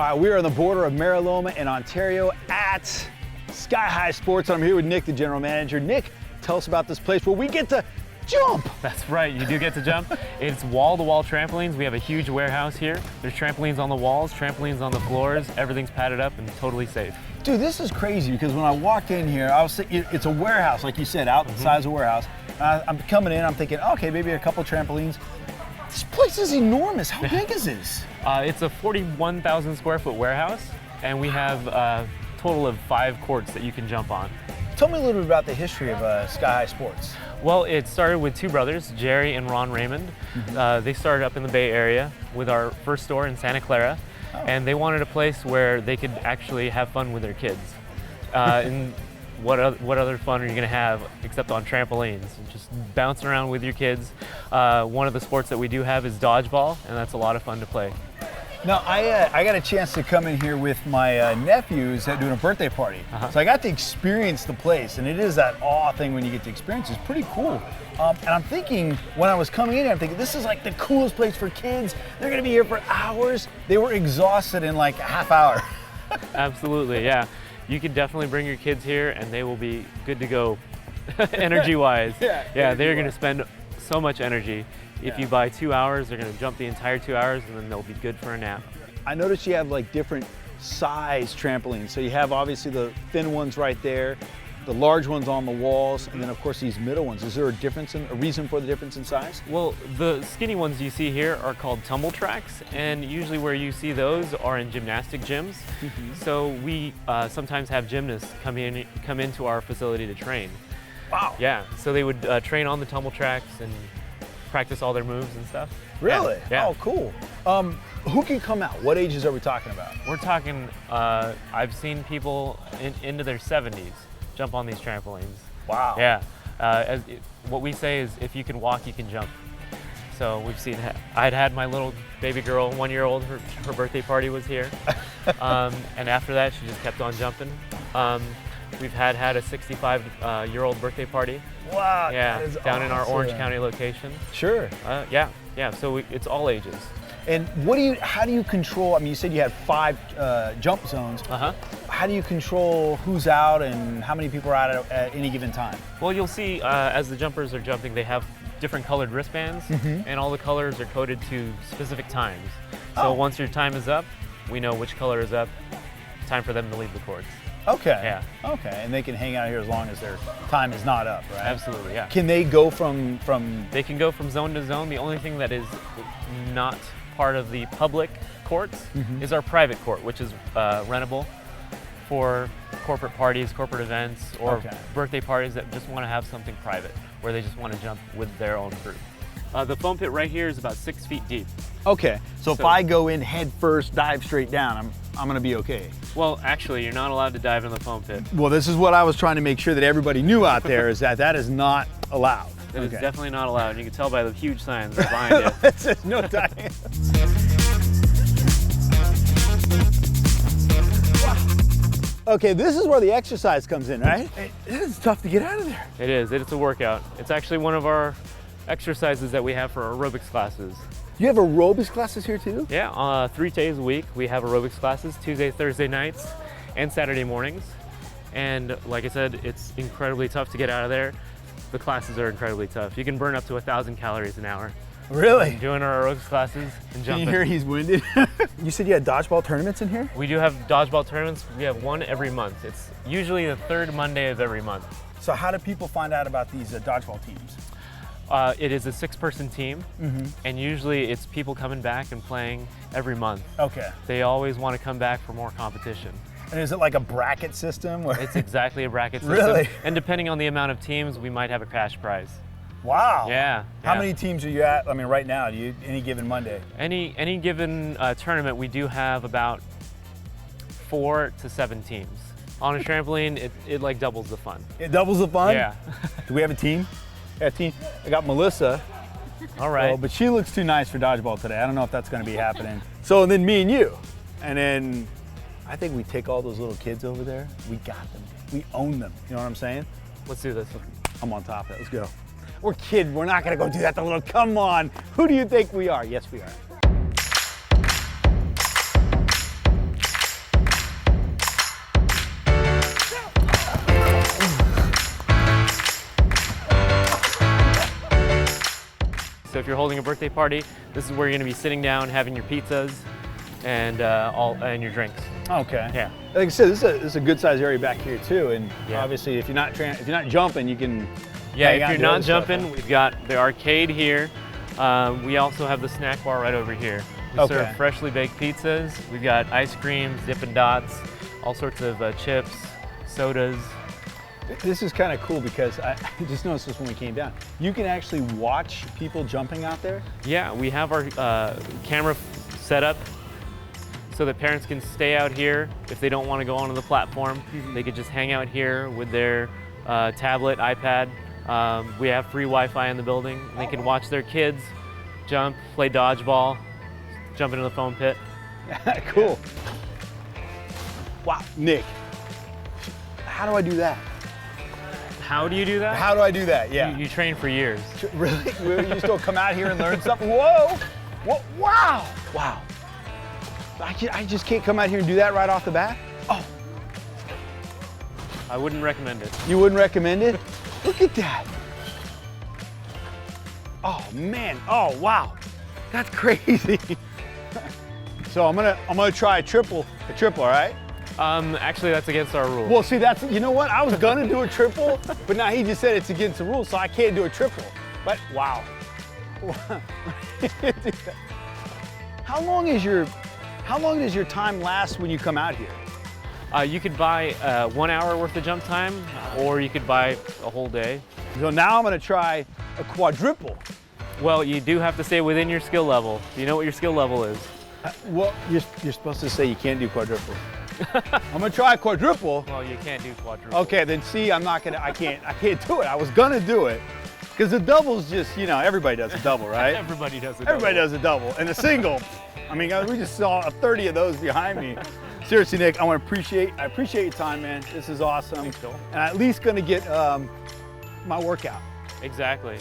All right, we are on the border of Mira Loma in Ontario at Sky High Sports. I'm here with Nick, the general manager. Nick, tell us about this place where we get to jump. That's right, you do get to jump. It's wall-to-wall trampolines. We have a huge warehouse here. There's trampolines on the walls, trampolines on the floors. Everything's padded up and totally safe. Dude, this is crazy because when I walked in here, I was thinking, it's a warehouse, like you said, out the size of a warehouse. I'm coming in, I'm thinking, okay, maybe a couple trampolines. This place is enormous. How big is this? It's a 41,000 square foot warehouse, and we have a total of 5 courts that you can jump on. Tell me a little bit about the history of Sky High Sports. Well, it started with 2 brothers, Jerry and Ron Raymond. They started up in the Bay Area with our first store in Santa Clara, and they wanted a place where they could actually have fun with their kids. And what other fun are you going to have except on trampolines? Just bouncing around with your kids. One of the sports that we do have is dodgeball, and that's a lot of fun to play. Now, I got a chance to come in here with my nephews doing a birthday party. So I got to experience the place, and it is that awe thing when you get to experience. It's pretty cool. And I'm thinking, when I was coming in here, I'm thinking, this is like the coolest place for kids. They're gonna be here for hours. They were exhausted in like a half hour. Absolutely, yeah. You could definitely bring your kids here, and they will be good to go energy-wise. Yeah, they're gonna spend so much energy. If you buy 2 hours, they're gonna jump the entire 2 hours, and then they'll be good for a nap. I noticed you have like different size trampolines. So you have obviously the thin ones right there, the large ones on the walls, and then of course these middle ones. Is there a reason for the difference in size? Well, the skinny ones you see here are called tumble tracks, and usually where you see those are in gymnastic gyms. So we sometimes have gymnasts come into our facility to train. Wow. Yeah, so they would train on the tumble tracks and practice all their moves and stuff. Really? Yeah. Oh, cool. Who can come out? What ages are we talking about? We're talking, I've seen people into their 70s jump on these trampolines. Wow. Yeah. What we say is, if you can walk, you can jump. So we've seen, I'd had my little baby girl, 1-year-old, her birthday party was here. And after that, she just kept on jumping. We've had a 65-year-old birthday party. Wow. Yeah, that is down in our awesome. Orange County location. Sure. Yeah. So it's all ages. And how do you control, I mean, you said you had 5 jump zones. How do you control who's out and how many people are out at any given time? Well, you'll see as the jumpers are jumping, they have different colored wristbands, and all the colors are coded to specific times. So once your time is up, we know which color is up. Time for them to leave the courts. Okay. Yeah. Okay, and they can hang out here as long as their time is not up, right? Absolutely, yeah. Can they go from? They can go from zone to zone. The only thing that is not part of the public courts is our private court, which is rentable for corporate parties, corporate events, or birthday parties that just want to have something private, where they just want to jump with their own group. The foam pit right here is about 6 feet deep. Okay, so if I go in head first, dive straight down, I'm gonna be okay. Well, actually, you're not allowed to dive in the foam pit. Well, this is what I was trying to make sure that everybody knew out there, is that is not allowed. It is definitely not allowed. You can tell by the huge signs right behind you. It says no diving. Okay, this is where the exercise comes in, right? It is tough to get out of there. It is. It's a workout. It's actually one of our exercises that we have for aerobics classes. You have aerobics classes here too? Yeah, 3 days a week we have aerobics classes, Tuesday, Thursday nights, and Saturday mornings. And like I said, it's incredibly tough to get out of there. The classes are incredibly tough. You can burn up to 1,000 calories an hour. Really? Doing our aerobics classes and jumping. Can you hear he's winded? You said you had dodgeball tournaments in here? We do have dodgeball tournaments. We have one every month. It's usually the 3rd Monday of every month. So how do people find out about these dodgeball teams? It is a 6-person team, and usually it's people coming back and playing every month. Okay. They always want to come back for more competition. And is it like a bracket system? It's exactly a bracket system. Really? And depending on the amount of teams, we might have a cash prize. Wow. Yeah. How many teams are you at? I mean, right now, any given Monday? Any given tournament, we do have about 4 to 7 teams. On a trampoline, it like doubles the fun. It doubles the fun? Yeah. Do we have a team? A team. I got Melissa. All right. But she looks too nice for dodgeball today. I don't know if that's going to be happening. So then me and you, and then I think we take all those little kids over there. We got them. We own them. You know what I'm saying? Let's do this. I'm on top of it. Let's go. We're kidding. We're not going to go do that to little. Come on. Who do you think we are? Yes, we are. if you're holding a birthday party, this is where you're going to be sitting down, having your pizzas and your drinks. Okay. Yeah. Like I said, this is a good sized area back here too, and Yeah. obviously if you're not jumping, you can. Yeah, hang out if you're and do not other stuff, jumping, huh? we've got the arcade here. We also have the snack bar right over here. We Okay. serve freshly baked pizzas. We've got ice creams, Dippin' Dots, all sorts of chips, sodas. This is kind of cool because I just noticed this when we came down. You can actually watch people jumping out there. Yeah, we have our camera set up so that parents can stay out here. If they don't want to go onto the platform, they could just hang out here with their tablet, iPad. We have free Wi-Fi in the building. They can watch their kids jump, play dodgeball, jump into the foam pit. Cool. Wow, Nick, how do I do that? How do you do that? How do I do that? Yeah. You train for years. Really? Will you still come out here and learn something? Whoa! Whoa! Wow! Wow! I just can't come out here and do that right off the bat? Oh, I wouldn't recommend it. you wouldn't recommend it? Look at that! Oh man! Oh wow! That's crazy. So I'm gonna try a triple, all right? Actually, that's against our rule. Well, see, you know what? I was gonna do a triple, but now he just said it's against the rules, so I can't do a triple. But wow. How long does your time last when you come out here? You could buy 1 hour worth of jump time, or you could buy a whole day. So now I'm gonna try a quadruple. Well, you do have to stay within your skill level. Do you know what your skill level is? Well, you're supposed to say you can't do quadruple. I'm gonna try a quadruple. Well, you can't do quadruple. Okay, then see, I can't do it. I was gonna do it. Because the double's just, everybody does a double, right? Everybody does it. Everybody does a double. And a single, I mean, we just saw 30 of those behind me. Seriously, Nick, I appreciate your time, man. This is awesome. Thanks, Joel. And I'm at least gonna get my workout. Exactly.